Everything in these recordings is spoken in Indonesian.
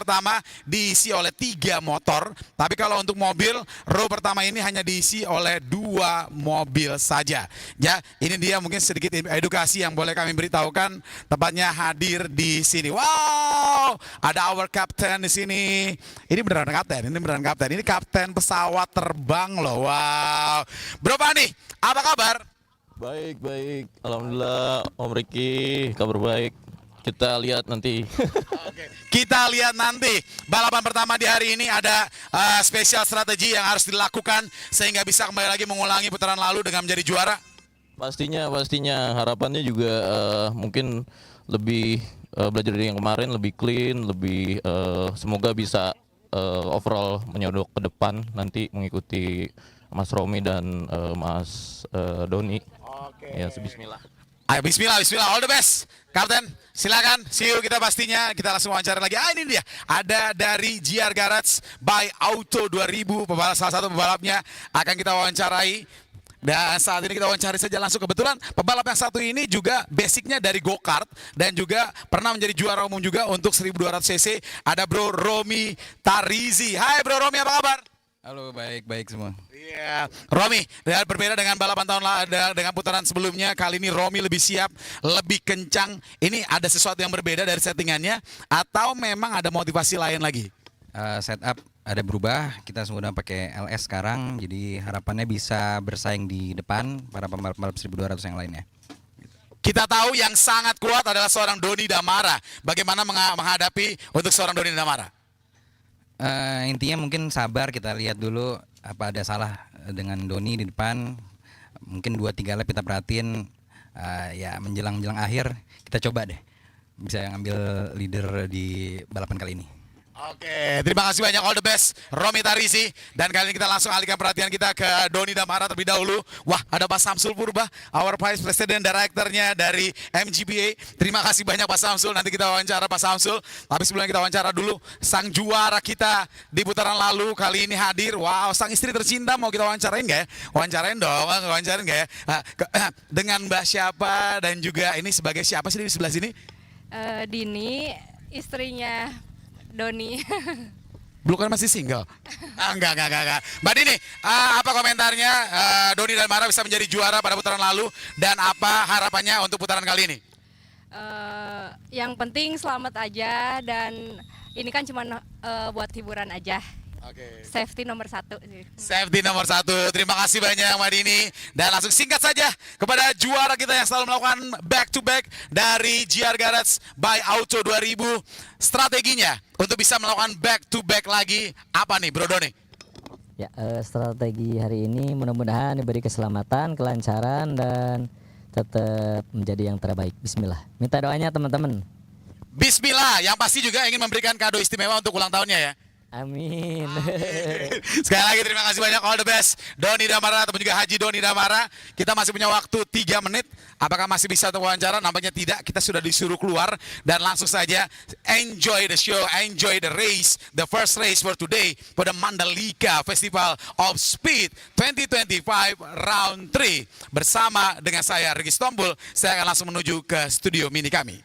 pertama diisi oleh 3 motor, tapi kalau untuk mobil, row pertama ini hanya diisi oleh 2 mobil saja. Ya, ini dia mungkin sedikit edukasi yang boleh kami beritahukan, tepatnya hadir di sini. Wow, ada our captain di sini. Ini beneran kapten, ini kapten pesawat terbang loh. Wow, Bro Pandi, apa kabar? Baik, baik. Alhamdulillah, Om Riki, kabar baik. Kita lihat nanti. Oke. Kita lihat nanti. Balapan pertama di hari ini ada spesial strategi yang harus dilakukan sehingga bisa kembali lagi mengulangi putaran lalu dengan menjadi juara. Pastinya. Harapannya juga mungkin lebih belajar dari yang kemarin, lebih clean, lebih semoga bisa overall menyodok ke depan nanti mengikuti Mas Romi dan Mas Doni. Oke. Ya, bismillah. Ayo bismillah, all the best. Kapten, silakan. See you kita pastinya. Kita langsung wawancara lagi. Ini dia. Ada dari GR Garage by Auto 2000. Salah satu pembalapnya akan kita wawancarai. Dan saat ini kita wawancari saja langsung. Kebetulan pembalap yang satu ini juga basicnya dari go-kart. Dan juga pernah menjadi juara umum juga untuk 1200 cc. Ada Bro Romi Tarizi. Hai Bro Romi, apa kabar? Halo, baik semua. Iya, Romi, berbeda dengan balapan tahun lalu dengan putaran sebelumnya, kali ini Romi lebih siap, lebih kencang. Ini ada sesuatu yang berbeda dari settingannya, atau memang ada motivasi lain lagi? Setup ada berubah, kita sudah pakai LS sekarang, jadi harapannya bisa bersaing di depan para pembalap 1200 yang lainnya. Kita tahu yang sangat kuat adalah seorang Doni Damara. Bagaimana menghadapi untuk seorang Doni Damara? Intinya mungkin sabar, kita lihat dulu apa ada salah dengan Doni di depan. Mungkin 2-3 lap kita perhatiin, ya menjelang akhir kita coba deh bisa ngambil leader di balapan kali ini. Oke, terima kasih banyak, all the best Romi Tarizi. Dan kali ini kita langsung alihkan perhatian kita ke Doni Damara terlebih dahulu. Wah, ada Pak Samsul Purba, our Vice President Director-nya dari MGPA. Terima kasih banyak Pak Samsul, nanti kita wawancara Pak Samsul. Tapi sebelumnya kita wawancara dulu sang juara kita di putaran lalu kali ini hadir. Wow, sang istri tercinta, mau kita wawancarain nggak ya? Wawancarain dong, wawancarain nggak ya? Dengan Mbak siapa dan juga ini sebagai siapa sih di sebelah sini? Dini, istrinya Doni. Belum kan masih single? Enggak. Mbak Dini, apa komentarnya Doni dan Mara bisa menjadi juara pada putaran lalu dan apa harapannya untuk putaran kali ini? Yang penting selamat aja dan ini kan cuma buat hiburan aja. Oke. Safety nomor 1 sih. Safety nomor 1. Terima kasih banyak Mbak Dini. Dan langsung singkat saja kepada juara kita yang selalu melakukan back to back dari GR Garage by Auto 2000. Strateginya untuk bisa melakukan back to back lagi apa nih Bro Doni? Ya, strategi hari ini mudah-mudahan diberi keselamatan, kelancaran dan tetap menjadi yang terbaik. Bismillah. Minta doanya teman-teman. Bismillah. Yang pasti juga ingin memberikan kado istimewa untuk ulang tahunnya ya. Amin. Sekali lagi terima kasih banyak, all the best Doni Damara ataupun juga Haji Doni Damara. Kita masih punya waktu 3 menit. Apakah masih bisa untuk wawancara? Nampaknya tidak, kita sudah disuruh keluar. Dan langsung saja enjoy the show, enjoy the race. The first race for today for the Mandalika Festival of Speed 2025 Round 3. Bersama dengan saya Ricky Stombul, saya akan langsung menuju ke studio mini kami.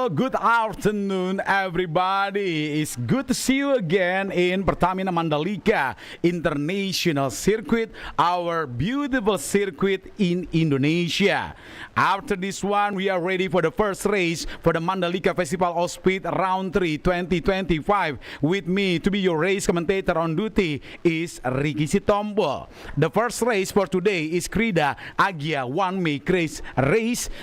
good afternoon everybody. It's good to see you again in Pertamina Mandalika International Circuit, our beautiful circuit in Indonesia. After this one, we are ready for the first race for the Mandalika Festival of Speed Round 3 2025. With me to be your race commentator on duty is Ricky Sitompul. The first race for today is Krida Agya One Make Race.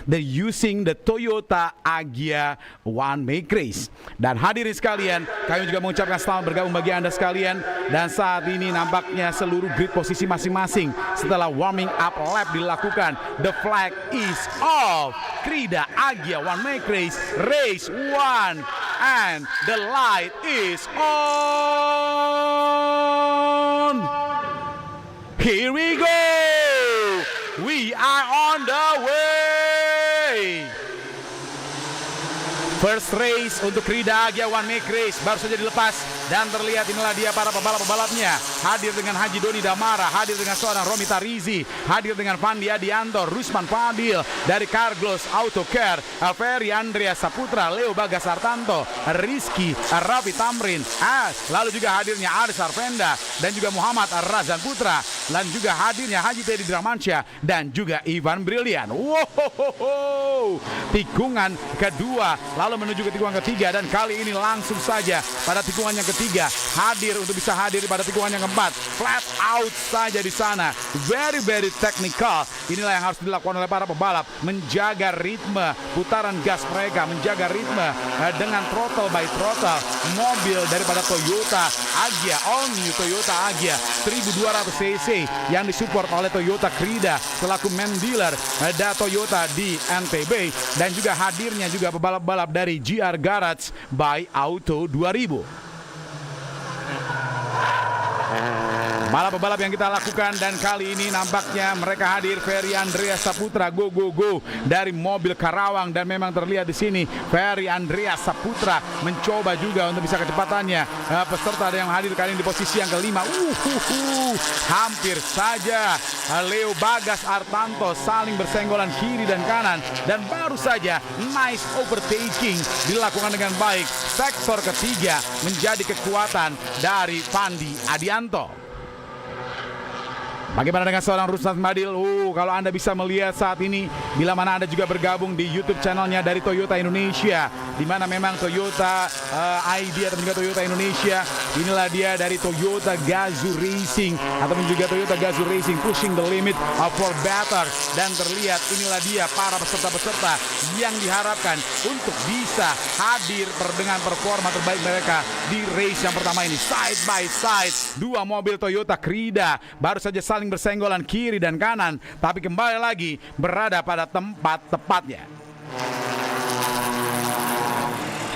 They're using the Toyota Agya One Make Race. Dan hadirin sekalian, kami juga mengucapkan selamat bergabung bagi Anda sekalian. Dan saat ini nampaknya seluruh grid posisi masing-masing setelah warming up lap dilakukan. The flag is off. Krida Agya One Make Race, race 1, and the light is on. Here we go. We are on the way. First race untuk Krida Agya One Make Race baru saja dilepas dan terlihat inilah dia para pebalap-pebalapnya. Hadir dengan Haji Doni Damara, hadir dengan seorang Romi Tarizi, hadir dengan Fandi Adianto, Rusman Fadil dari Carglass Auto Care, Ferry Andrea Saputra, Leo Bagas Artanto, Rizky Rafi Tamrin, lalu juga hadirnya Aris Arvenda dan juga Muhammad Razan Putra, dan juga hadirnya Haji Teddy Dramansyah dan juga Ivan Brilian. Wow, tikungan kedua lalu menuju ke tikungan ketiga, dan kali ini langsung saja pada tikungan yang ketiga hadir untuk bisa hadir pada tikungan yang keempat. Flat out saja di sana, very technical. Inilah yang harus dilakukan oleh para pebalap, menjaga ritme putaran gas mereka, menjaga ritme dengan throttle by throttle mobil daripada Toyota Agya, all new Toyota Agya 1200 cc yang disupport oleh Toyota Krida selaku main dealer da Toyota di NTB, dan juga hadirnya juga pebalap-pebalap dari GR Garage by Auto 2000. Balap-balap yang kita lakukan, dan kali ini nampaknya mereka hadir. Ferry Andrea Saputra go dari mobil Karawang, dan memang terlihat di sini Ferry Andrea Saputra mencoba juga untuk bisa kecepatannya. Peserta yang hadir kali ini di posisi yang kelima. Hampir saja Leo Bagas Artanto saling bersenggolan kiri dan kanan, dan baru saja nice overtaking dilakukan dengan baik. Sektor ketiga menjadi kekuatan dari Fandi Adianto. Bagaimana dengan seorang Ruslan Fadil? Kalau Anda bisa melihat saat ini, bila mana Anda juga bergabung di YouTube channelnya dari Toyota Indonesia, di mana memang Toyota ID atau juga Toyota Indonesia, inilah dia dari Toyota Gazoo Racing ataupun juga Toyota Gazoo Racing pushing the limit for better, dan terlihat inilah dia para peserta-peserta yang diharapkan untuk bisa hadir dengan performa terbaik mereka di race yang pertama ini. Side by side, dua mobil Toyota Krida baru saja saling bersenggolan kiri dan kanan, tapi kembali lagi berada pada tempat tepatnya.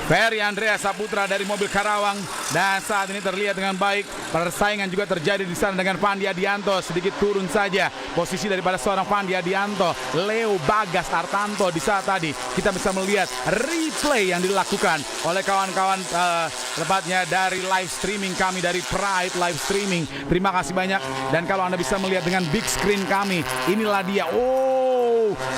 Ferry Andrea Saputra dari mobil Karawang, dan saat ini terlihat dengan baik persaingan juga terjadi di sana dengan Fandi Adianto. Sedikit turun saja posisi daripada seorang Fandi Adianto. Leo Bagas Artanto di saat tadi kita bisa melihat replay yang dilakukan oleh kawan-kawan tepatnya dari live streaming kami dari Pride Live Streaming. Terima kasih banyak, dan kalau Anda bisa melihat dengan big screen kami, inilah dia.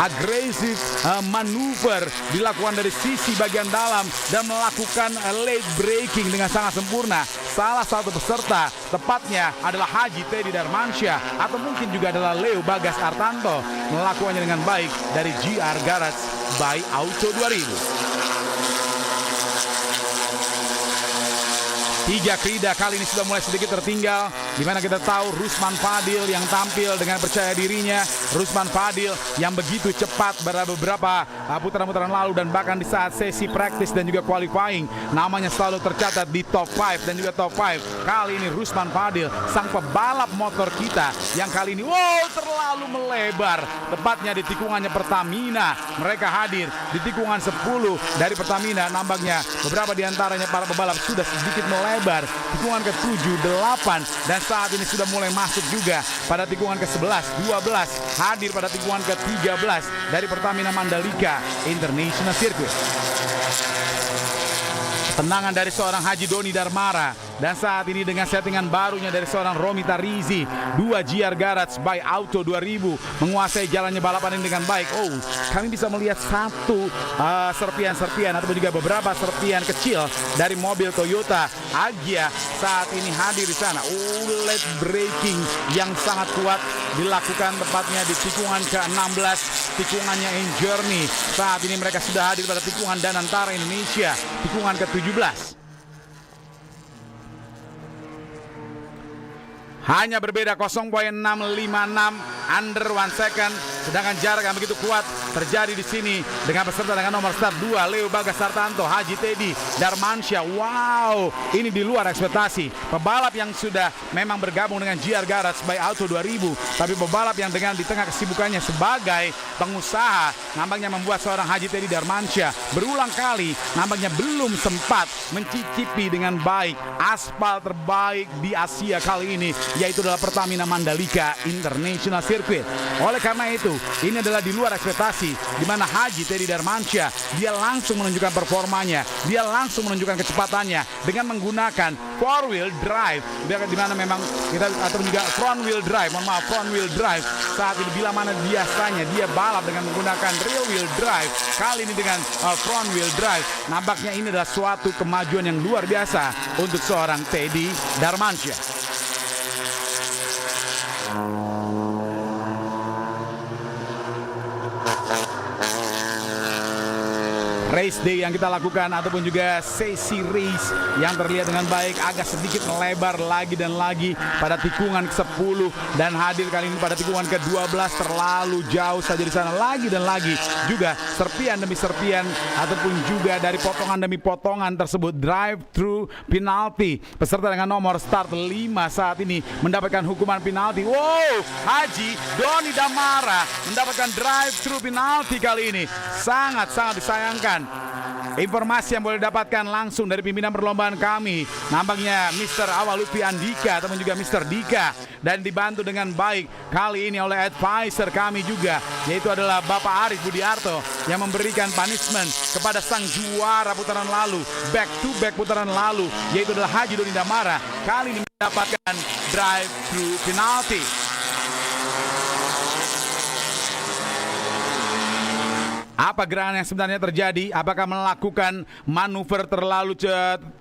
Agresif manuver dilakukan dari sisi bagian dalam dan melakukan late braking dengan sangat sempurna. Salah satu peserta tepatnya adalah Haji Teddy Darmansyah atau mungkin juga adalah Leo Bagas Artanto, melakukannya dengan baik dari GR Garage by Auto 2000. Tiga Krida kali ini sudah mulai sedikit tertinggal, di mana kita tahu Rusman Fadil yang tampil dengan percaya dirinya. Rusman Fadil yang begitu cepat pada beberapa putaran-putaran lalu, dan bahkan di saat sesi praktis dan juga qualifying namanya selalu tercatat di top 5 dan juga top 5. Kali ini Rusman Fadil, sang pebalap motor kita yang kali ini terlalu melebar, tepatnya di tikungannya Pertamina. Mereka hadir di tikungan 10 dari Pertamina. Nampaknya beberapa diantaranya para pebalap sudah sedikit melebar tikungan ke-7, 8, dan saat ini sudah mulai masuk juga pada tikungan ke-11, 12, hadir pada tikungan ke-13 dari Pertamina Mandalika International Circuit. Tendangan dari seorang Haji Doni Darmara Dan saat ini dengan settingan barunya dari seorang Romy Tarizi, 2 GR Garage by Auto 2000 menguasai jalannya balapan ini dengan baik. Oh, kami bisa melihat satu serpian-serpian ataupun juga beberapa serpian kecil dari mobil Toyota Agya saat ini hadir di sana. Late braking yang sangat kuat dilakukan tepatnya di tikungan ke-16, tikungannya In Journey. Saat ini mereka sudah hadir pada tikungan Danantara Indonesia, tikungan ke-17. Hanya berbeda 0,656 under 1 second, sedangkan jarak yang begitu kuat terjadi di sini dengan peserta dengan nomor start 2 Leo Bagas Sartanto, Haji Teddy Darmansyah. Wow, ini di luar ekspektasi. Pebalap yang sudah memang bergabung dengan GR Garage by Auto 2000, tapi pebalap yang dengan di tengah kesibukannya sebagai pengusaha nampaknya membuat seorang Haji Teddy Darmansyah berulang kali nampaknya belum sempat mencicipi dengan baik aspal terbaik di Asia kali ini, yaitu adalah Pertamina Mandalika International Circuit. Oleh karena itu, ini adalah di luar ekspektasi, di mana Haji Teddy Darmansyah dia langsung menunjukkan performanya, dia langsung menunjukkan kecepatannya dengan menggunakan 4-wheel drive, di mana memang kita atau juga front wheel drive saat ini, bila mana biasanya dia balap dengan menggunakan rear wheel drive, kali ini dengan front wheel drive. Nampaknya ini adalah suatu kemajuan yang luar biasa untuk seorang Teddy Darmansyah. Race day yang kita lakukan ataupun juga sesi race yang terlihat dengan baik agak sedikit melebar lagi dan lagi pada tikungan ke-10 dan hadir kali ini pada tikungan ke-12, terlalu jauh saja di sana lagi dan lagi juga serpian demi serpian ataupun juga dari potongan demi potongan tersebut. Drive through penalty, peserta dengan nomor start 5 saat ini mendapatkan hukuman penalti. Wow, Haji Doni Damara mendapatkan drive through penalti kali ini, sangat-sangat disayangkan. Informasi yang boleh dapatkan langsung dari pimpinan perlombaan kami, nampaknya Mr. Awal Lutfi Andika ataupun juga Mr. Dika, dan dibantu dengan baik kali ini oleh advisor kami juga, yaitu adalah Bapak Arif Budiarto yang memberikan punishment kepada sang juara putaran lalu, back to back putaran lalu, yaitu adalah Haji Doni Damara, kali ini mendapatkan drive through penalty. Apa gerangan yang sebenarnya terjadi? Apakah melakukan manuver terlalu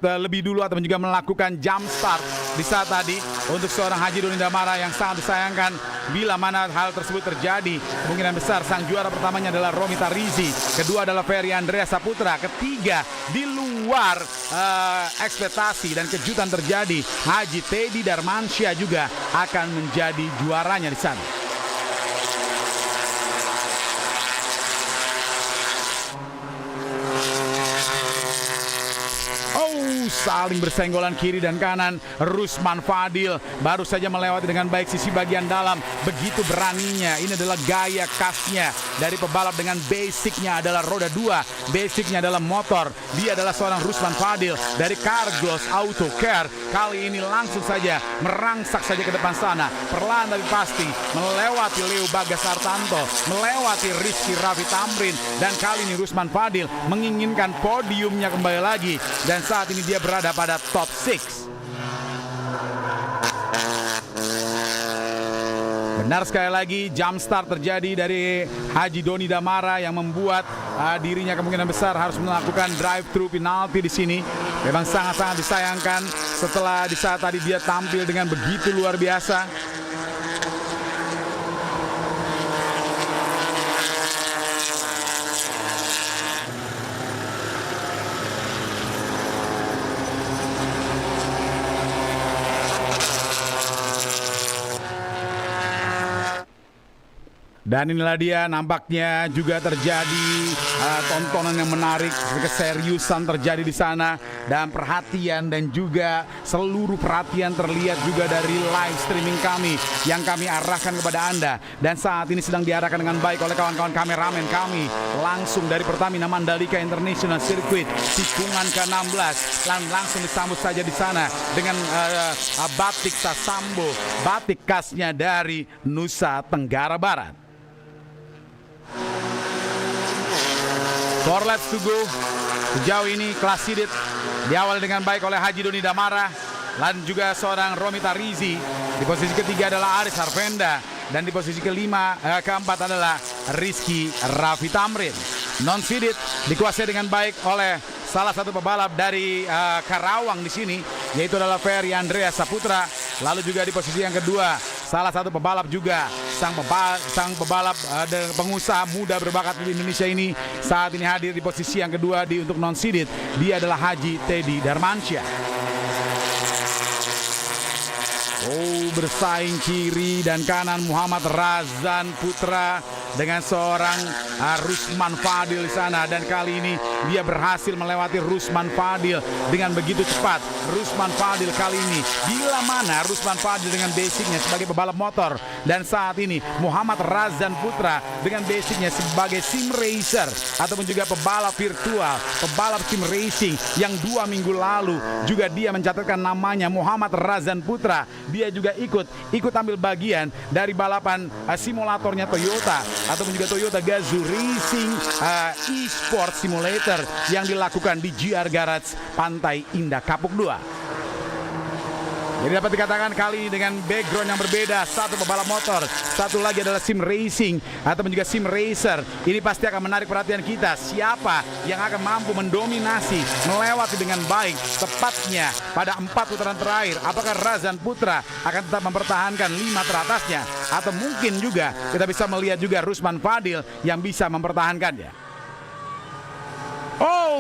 lebih dulu atau juga melakukan jump start di saat tadi untuk seorang Haji Doni Damara yang sangat disayangkan bila mana hal tersebut terjadi. Kemungkinan besar sang juara pertamanya adalah Romy Tarizi, kedua adalah Ferry Andrea Saputra, ketiga di luar ekspektasi dan kejutan terjadi, Haji Teddy Darmansyah juga akan menjadi juaranya di sana. Saling bersenggolan kiri dan kanan. Rusman Fadil baru saja melewati dengan baik sisi bagian dalam. Begitu beraninya. Ini adalah gaya khasnya dari pebalap dengan basicnya adalah roda 2, basicnya adalah motor. Dia adalah seorang Rusman Fadil dari Carglass Auto Care. Kali ini langsung saja merangsak saja ke depan sana, perlahan tapi pasti melewati Leo Bagas Sartanto, melewati Rizky Raffi Tamrin, dan kali ini Rusman Fadil menginginkan podiumnya kembali lagi, dan saat ini dia berada pada top 6. Benar sekali lagi, jump start terjadi dari Haji Doni Damara yang membuat dirinya kemungkinan besar harus melakukan drive through penalti di sini. Memang sangat-sangat disayangkan setelah di saat tadi dia tampil dengan begitu luar biasa. Dan inilah dia, nampaknya juga terjadi tontonan yang menarik, keseriusan terjadi di sana, dan perhatian dan juga seluruh perhatian terlihat juga dari live streaming kami yang kami arahkan kepada Anda, dan saat ini sedang diarahkan dengan baik oleh kawan-kawan kameramen kami langsung dari Pertamina Mandalika International Circuit, tikungan ke-16, dan langsung disambut saja di sana dengan batik Sasambo, batik khasnya dari Nusa Tenggara Barat. 4 laps to go. Sejauh ini kelas seeded diawali dengan baik oleh Haji Doni Damara dan juga seorang Romi Tarizi. Di posisi ketiga adalah Aris Harvenda, dan di posisi keempat adalah Rizky Raffi Tamrin. Non-seeded dikuasai dengan baik oleh salah satu pebalap dari Karawang di sini, yaitu adalah Ferry Andreas Saputra. Lalu juga di posisi yang kedua salah satu pebalap juga, sang pebalap dan pengusaha muda berbakat di Indonesia ini saat ini hadir di posisi yang kedua untuk non-seeded. Dia adalah Haji Teddy Darmansyah. Bersaing kiri dan kanan Muhammad Razan Putra dengan seorang Rusman Fadil di sana, dan kali ini dia berhasil melewati Rusman Fadil dengan begitu cepat. Rusman Fadil kali ini, bila mana Rusman Fadil dengan basicnya sebagai pebalap motor, dan saat ini Muhammad Razan Putra dengan basicnya sebagai sim racer ataupun juga pebalap virtual, pebalap sim racing yang 2 minggu lalu juga dia mencatatkan namanya Muhammad Razan Putra. Dia juga ikut ambil bagian dari balapan simulatornya Toyota ataupun juga Toyota Gazoo Racing e-sport simulator yang dilakukan di GR Garage Pantai Indah Kapuk 2. Jadi dapat dikatakan kali ini dengan background yang berbeda, satu pebalap motor, satu lagi adalah sim racing ataupun juga sim racer. Ini pasti akan menarik perhatian kita, siapa yang akan mampu mendominasi, melewati dengan baik tepatnya pada 4 putaran terakhir. Apakah Razan Putra akan tetap mempertahankan 5 teratasnya, atau mungkin juga kita bisa melihat juga Rusman Fadil yang bisa mempertahankannya.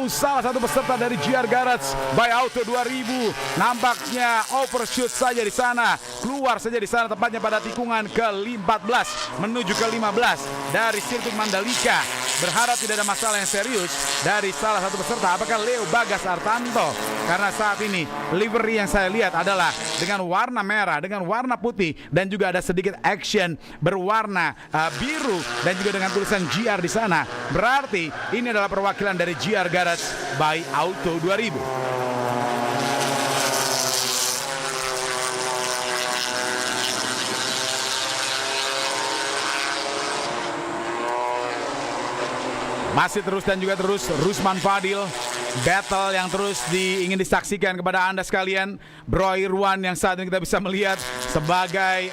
Salah satu peserta dari GR Garage by Auto 2000 nampaknya overshoot saja di sana, keluar saja di sana tepatnya pada tikungan ke-14 menuju ke-15 dari sirkuit Mandalika. Berharap tidak ada masalah yang serius dari salah satu peserta, apakah Leo Bagas Artanto, karena saat ini livery yang saya lihat adalah dengan warna merah, dengan warna putih, dan juga ada sedikit action berwarna biru dan juga dengan tulisan GR di sana. Berarti ini adalah perwakilan dari GR Garage by Auto 2000. Masih terus dan juga terus Rusman Fadil, battle yang terus ingin disaksikan kepada Anda sekalian. Bro Irwan yang saat ini kita bisa melihat sebagai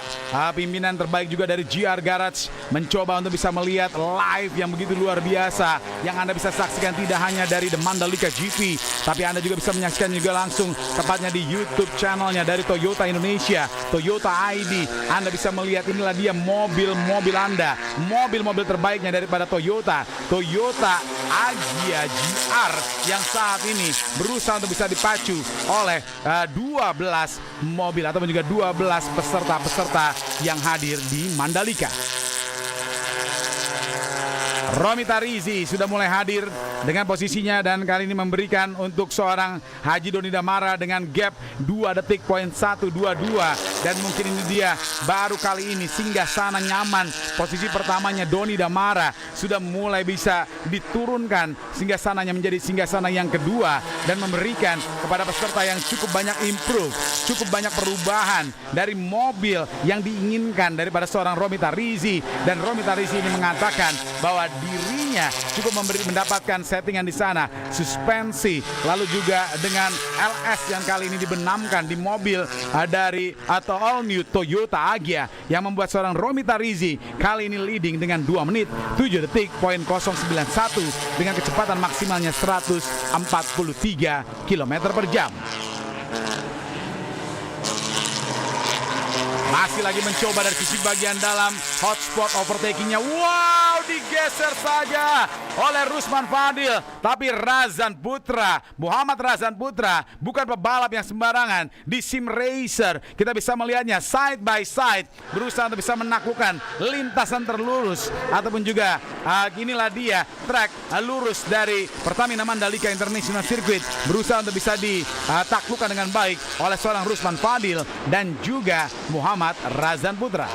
pimpinan terbaik juga dari GR Garage mencoba untuk bisa melihat live yang begitu luar biasa yang Anda bisa saksikan tidak hanya dari The Mandalika GP, tapi Anda juga bisa menyaksikan juga langsung tepatnya di YouTube channelnya dari Toyota Indonesia, Toyota ID. Anda bisa melihat inilah dia mobil-mobil Anda, mobil-mobil terbaiknya daripada Toyota Agya GR yang saat ini berusaha untuk bisa dipacu oleh 12 mobil ataupun juga 12 peserta-peserta yang hadir di Mandalika. Romi Tarizi sudah mulai hadir dengan posisinya dan kali ini memberikan untuk seorang Haji Doni Damara dengan gap 2 detik poin 122, dan mungkin ini dia baru kali ini singgah sana nyaman. Posisi pertamanya Doni Damara sudah mulai bisa diturunkan singgah sananya menjadi singgah sana yang kedua dan memberikan kepada peserta yang cukup banyak improve, cukup banyak perubahan dari mobil yang diinginkan daripada seorang Romi Tarizi. Dan Romi Tarizi ini mengatakan bahwa dirinya cukup mendapatkan settingan di sana, suspensi, lalu juga dengan LS yang kali ini dibenamkan di mobil dari atau all new Toyota Agya yang membuat seorang Romi Tarizi kali ini leading dengan 2 menit 7 detik poin 091 dengan kecepatan maksimalnya 143 km per jam. Masih lagi mencoba dari sisi bagian dalam hotspot overtakingnya. Wow, digeser saja oleh Rusman Fadil. Tapi Razan Putra, Muhammad Razan Putra bukan pebalap yang sembarangan di sim racer. Kita bisa melihatnya side by side, berusaha untuk bisa menaklukkan lintasan terlurus ataupun juga inilah dia track lurus dari Pertamina Mandalika International Circuit, berusaha untuk bisa ditaklukkan dengan baik oleh seorang Rusman Fadil dan juga Muhammad Razan Putra.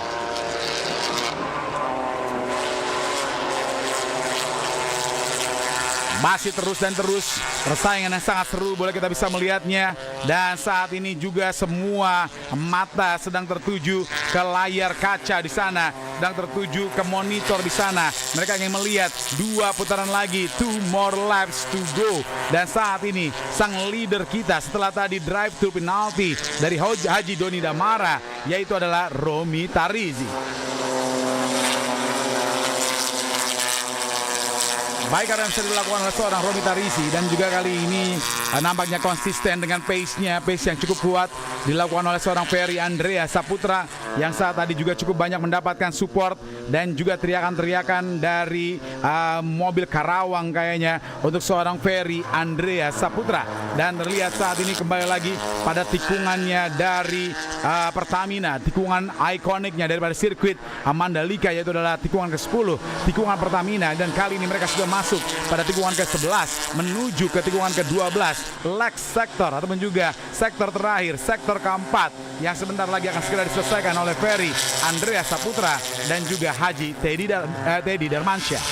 Masih terus dan terus persaingan yang sangat seru, boleh kita bisa melihatnya. Dan saat ini juga semua mata sedang tertuju ke layar kaca di sana sedang tertuju ke monitor di sana. Mereka ingin melihat 2 putaran lagi, 2 more laps to go. Dan saat ini sang leader kita setelah tadi drive to penalty dari Haji Doni Damara, yaitu adalah Romi Tarizi. Baik karena yang bisa dilakukan oleh seorang Romi Tarizi, dan juga kali ini nampaknya konsisten dengan pace yang cukup kuat dilakukan oleh seorang Ferry Andrea Saputra yang saat tadi juga cukup banyak mendapatkan support dan juga teriakan-teriakan dari mobil Karawang kayaknya untuk seorang Ferry Andrea Saputra. Dan terlihat saat ini kembali lagi pada tikungannya dari Pertamina, tikungan ikoniknya daripada sirkuit Mandalika, yaitu adalah tikungan ke-10, tikungan Pertamina. Dan kali ini mereka sudah masuk pada tikungan ke-11 menuju ke tikungan ke-12, Lex sektor ataupun juga sektor terakhir, sektor keempat yang sebentar lagi akan segera diselesaikan oleh Ferry Andrea Saputra dan juga Haji Teddy Darmansyah.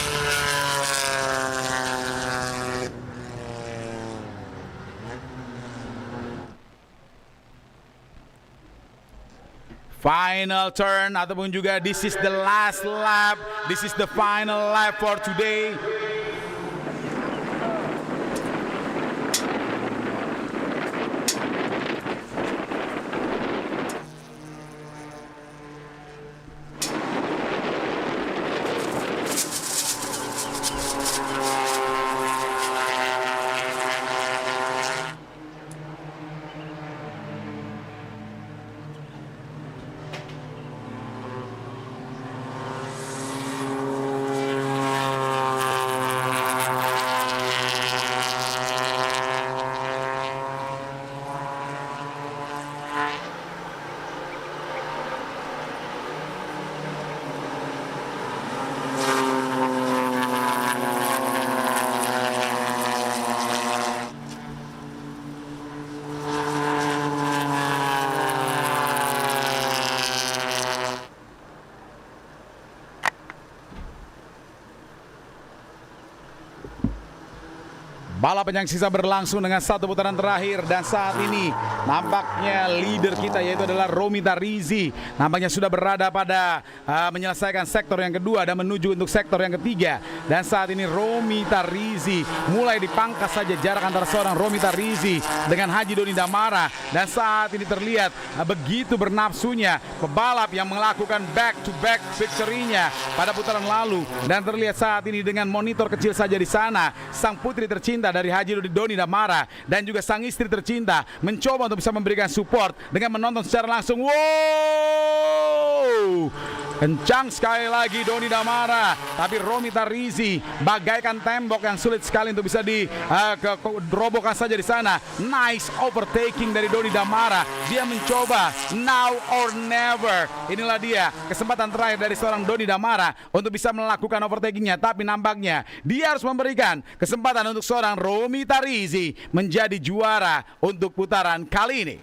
Final turn ataupun juga this is the last lap, this is the final lap for today. Balapan yang sisa berlangsung dengan 1 putaran terakhir, dan saat ini nampaknya leader kita yaitu adalah Romi Tarizi nampaknya sudah berada pada menyelesaikan sektor yang kedua dan menuju untuk sektor yang ketiga. Dan saat ini Romi Tarizi mulai dipangkas saja jarak antara seorang Romi Tarizi dengan Haji Doni Damara, dan saat ini terlihat begitu bernafsunya pebalap yang melakukan back to back victory-nya pada putaran lalu. Dan terlihat saat ini dengan monitor kecil saja di sana sang putri tercinta dari Haji Doni Damara dan juga sang istri tercinta mencoba untuk bisa memberikan support dengan menonton secara langsung. Wow, kencang sekali lagi Doni Damara, tapi Romi Tarizi bagaikan tembok yang sulit sekali untuk bisa dirobohkan saja di sana. Nice overtaking dari Doni Damara, dia mencoba now or never. Inilah dia kesempatan terakhir dari seorang Doni Damara untuk bisa melakukan overtakingnya, tapi nampaknya dia harus memberikan kesempatan untuk seorang Romi Tarizi menjadi juara untuk putaran kali ini.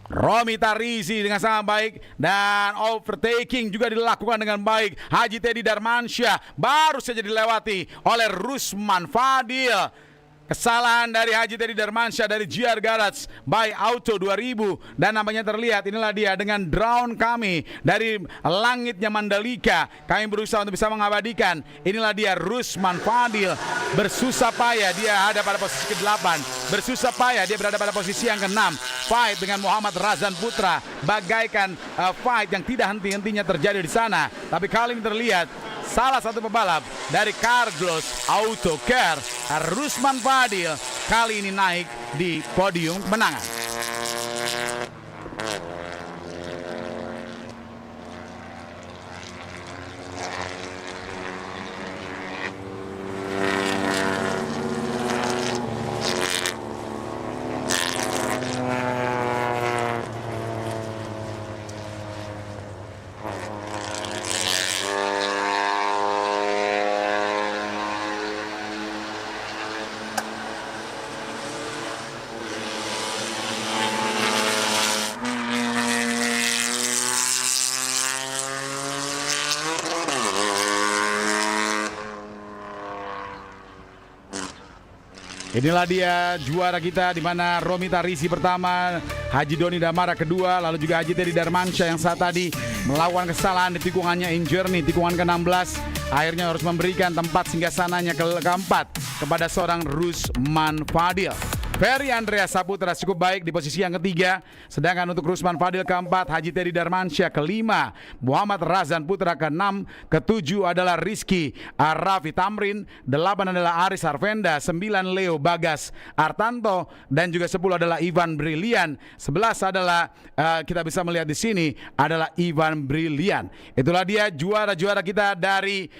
Romi Tarizi dengan sangat baik dan overtaking juga dilakukan dengan baik. Haji Teddy Darmansyah baru saja dilewati oleh Rusman Fadil. Kesalahan dari Haji Teddy Darmansyah dari GR Garage by Auto 2000, dan namanya terlihat inilah dia dengan drone kami dari langitnya Mandalika. Kami berusaha untuk bisa mengabadikan. Inilah dia Rusman Fadil bersusah payah, dia ada pada posisi ke-8, bersusah payah dia berada pada posisi yang ke-6. Fight dengan Muhammad Razan Putra bagaikan fight yang tidak henti-hentinya terjadi di sana. Tapi kali ini terlihat salah satu pebalap dari Carglass Auto Care, Rusman Fadil, kali ini naik di podium kemenangan. Inilah dia juara kita, di mana Romi Tarisi pertama, Haji Doni Damara kedua, lalu juga Haji Teddy Darmansyah yang saat tadi melakukan kesalahan di tikungannya in journey, tikungan ke-16. Akhirnya harus memberikan tempat singgasananya keempat kepada seorang Rusman Fadil. Ferry Andreas Saputra cukup baik di posisi yang ketiga. Sedangkan untuk Rusman Fadil keempat, Haji Teddy Darmansyah kelima, Muhammad Razan Putra keenam, ketujuh adalah Rizky Raffi Tamrin, delapan adalah Aris Arvenda, 9 Leo Bagas Artanto, dan juga 10 adalah Ivan Brilian. 11 adalah kita bisa melihat di sini adalah Ivan Brilian. Itulah dia juara-juara kita dari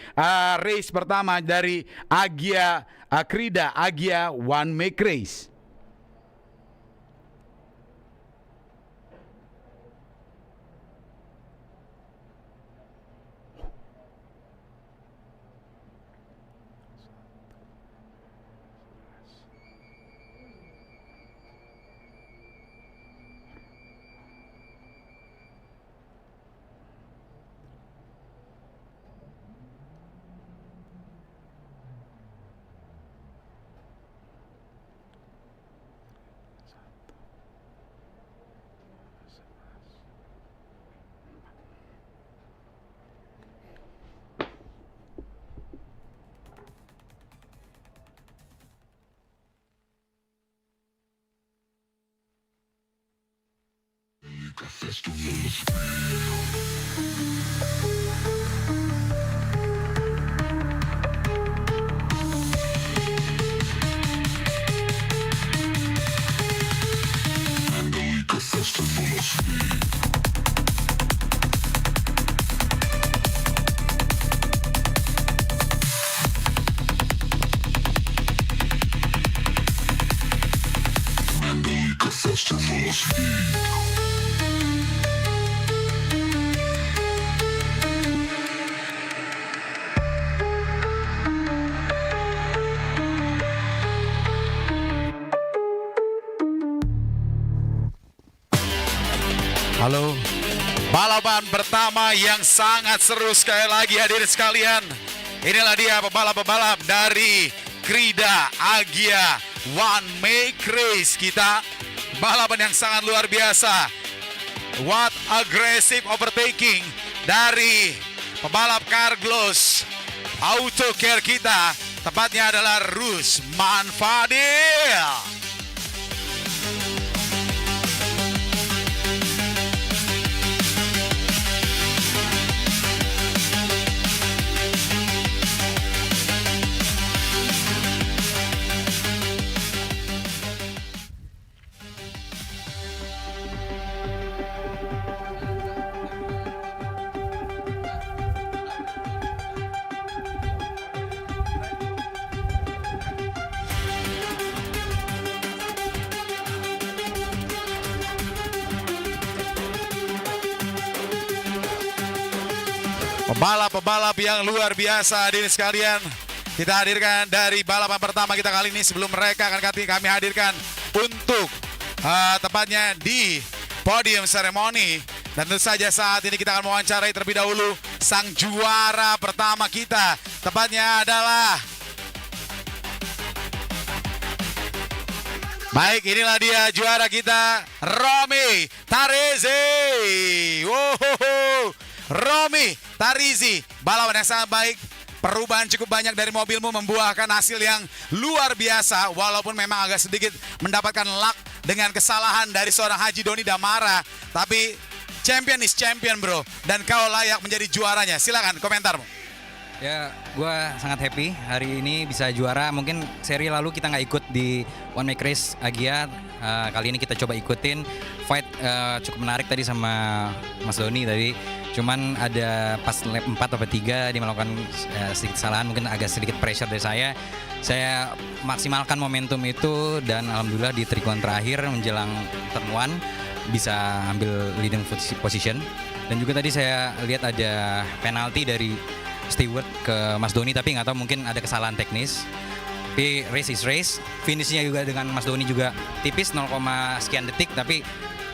race pertama dari Agia Krida Agia One Make Race. Halo, balapan pertama yang sangat seru sekali lagi hadirin sekalian. Inilah dia pebalap-pebalap dari Krida Agia One Make Race kita. Balapan yang sangat luar biasa. What aggressive overtaking dari pebalap Carglass Auto Care kita. Tepatnya adalah Rusman Fadil. Pebalap-pebalap yang luar biasa hadirin sekalian. Kita hadirkan dari balapan pertama kita kali ini. Sebelum mereka akan kami hadirkan untuk tepatnya di podium seremoni. Dan tentu saja saat ini kita akan mewawancarai terlebih dahulu sang juara pertama kita. Tepatnya adalah, baik, inilah dia juara kita, Romi Tarisi. Wow, Romi Tarisi, balapan yang sangat baik. Perubahan cukup banyak dari mobilmu membuahkan hasil yang luar biasa. Walaupun memang agak sedikit mendapatkan luck dengan kesalahan dari seorang Haji Doni Damara. Tapi champion is champion bro. Dan kau layak menjadi juaranya. Silakan komentarmu. Ya, gue sangat happy hari ini bisa juara. Mungkin seri lalu kita nggak ikut di One Make Race Agia. Kali ini kita coba ikutin. Fight cukup menarik tadi sama Mas Doni tadi. Cuman ada pas lap 4 atau 3 dia melakukan sedikit kesalahan, mungkin agak sedikit pressure dari saya. Saya maksimalkan momentum itu dan alhamdulillah di trikuan terakhir menjelang turn 1 bisa ambil leading position. Dan juga tadi saya lihat ada penalti dari Stewart ke Mas Doni, tapi nggak tahu mungkin ada kesalahan teknis. Tapi race is race, finishnya juga dengan Mas Doni juga tipis 0, sekian detik, tapi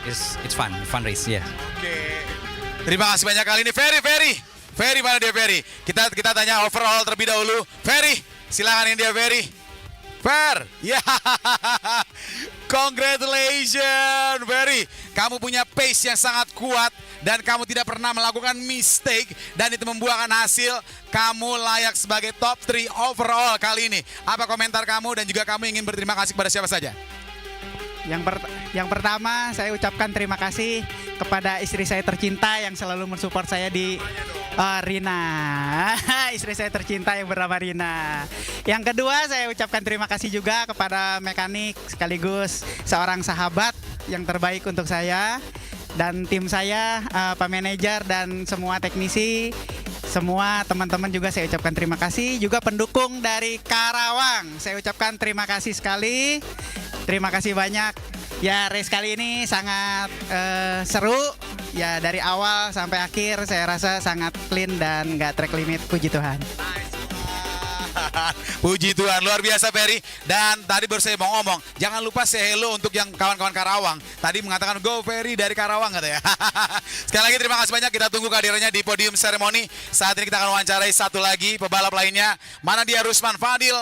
it's fun race ya. Yeah. Oke. Terima kasih banyak kali ini Ferry mana dia Ferry? Kita tanya overall terlebih dahulu. Ferry, silakan ini dia Ferry. Fer, ya, congratulations, Ferry. Kamu punya pace yang sangat kuat dan kamu tidak pernah melakukan mistake dan itu membuahkan hasil. Kamu layak sebagai top 3 overall kali ini. Apa komentar kamu dan juga kamu ingin berterima kasih kepada siapa saja? Yang pertama saya ucapkan terima kasih kepada istri saya tercinta yang selalu mensupport saya di Rina. Istri saya tercinta yang bernama Rina. Yang kedua saya ucapkan terima kasih juga kepada mekanik sekaligus seorang sahabat yang terbaik untuk saya dan tim saya, Pak Manajer dan semua teknisi. Semua teman-teman juga saya ucapkan terima kasih. Juga pendukung dari Karawang, saya ucapkan terima kasih sekali. Terima kasih banyak. Ya, race kali ini sangat seru. Ya, dari awal sampai akhir saya rasa sangat clean dan nggak track limit. Puji Tuhan. Puji Tuhan, luar biasa Ferry. Dan tadi baru saya mau ngomong, jangan lupa say hello untuk yang kawan-kawan Karawang. Tadi mengatakan go Ferry dari Karawang katanya. Sekali lagi terima kasih banyak, kita tunggu kehadirannya di podium seremoni. Saat ini kita akan wawancarai satu lagi pebalap lainnya. Mana dia Rusman Fadil?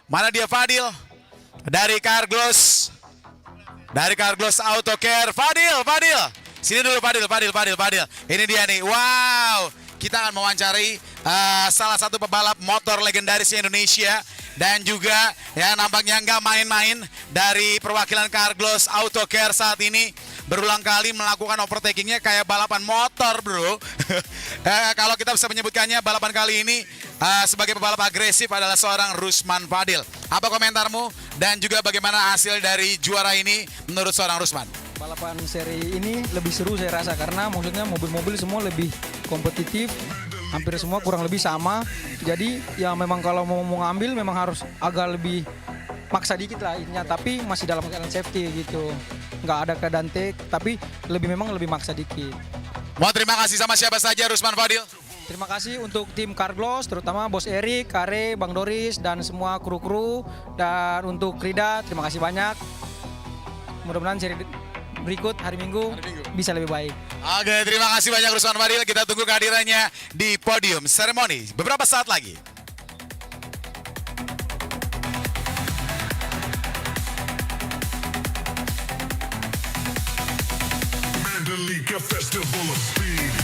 Mana dia Fadil? Dari Carglass. Dari Carglass Auto Care. Fadil. Sini dulu Fadil. Ini dia nih, wow. Kita akan mewawancari salah satu pebalap motor legendarisnya Indonesia. Dan juga ya nampaknya nggak main-main dari perwakilan Carglass Auto Care saat ini. Berulang kali melakukan overtakingnya kayak balapan motor bro. Kalau kita bisa menyebutkannya balapan kali ini sebagai pebalap agresif adalah seorang Rusman Fadil. Apa komentarmu dan juga bagaimana hasil dari juara ini menurut seorang Rusman? Balapan seri ini lebih seru saya rasa karena maksudnya mobil-mobil semua lebih kompetitif, hampir semua kurang lebih sama. Jadi ya memang kalau mau ngambil memang harus agak lebih maksa dikit lah intinya, tapi masih dalam keadaan safety gitu. Nggak ada keadaan take, tapi memang lebih maksa dikit. Mau terima kasih sama siapa saja Rusman Fadil? Terima kasih untuk tim Carglass, terutama Bos Erik, Kare, Bang Doris, dan semua kru-kru. Dan untuk Krida, terima kasih banyak. Mudah-mudahan seri berikut hari Minggu bisa lebih baik. Oke, terima kasih banyak Rusman Fadil. Kita tunggu kehadirannya di podium seremoni beberapa saat lagi. Mandalika Festival of Speed.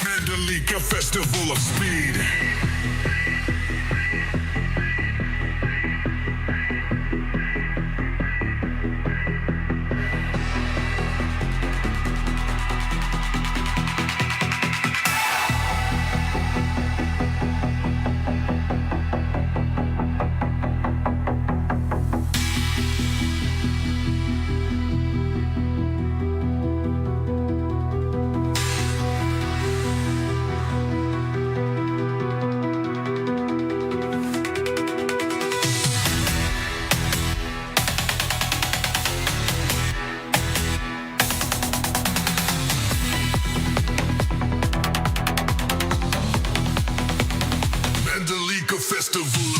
Mandalika Festival of Speed. Mandalika Festival